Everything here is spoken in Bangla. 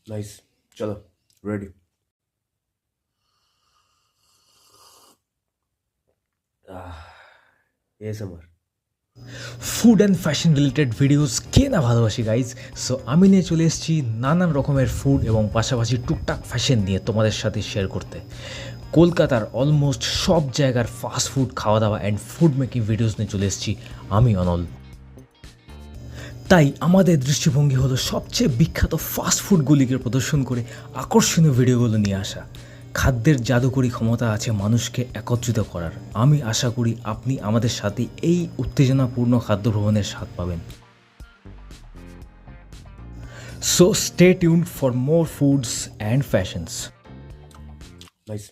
নাইস, চলো ready. SMR. Food and fashion related videos কে না ভালোবাসি গাইজ। সো আমি নিয়ে চলে এসেছি নানান রকমের ফুড এবং পাশাপাশি টুকটাক ফ্যাশন নিয়ে তোমাদের সাথে শেয়ার করতে। কলকাতার অলমোস্ট সব জায়গার ফাস্ট ফুড খাওয়া দাওয়া অ্যান্ড ফুড মেকিং ভিডিওস নিয়ে চলে এসেছি আমি অনল। তাই আমাদের দৃষ্টিভঙ্গি হলো সবচেয়ে বিখ্যাত ফাস্ট ফুডগুলিকে প্রদর্শন করে আকর্ষণীয় ভিডিওগুলো নিয়ে আসা। খাদ্যের জাদুকরী ক্ষমতা আছে মানুষকে একত্রিত করার। আমি আশা করি আপনি আমাদের সাথে এই উত্তেজনাপূর্ণ খাদ্য ভ্রমণের স্বাদ পাবেন। So stay tuned for more foods and fashions. Nice.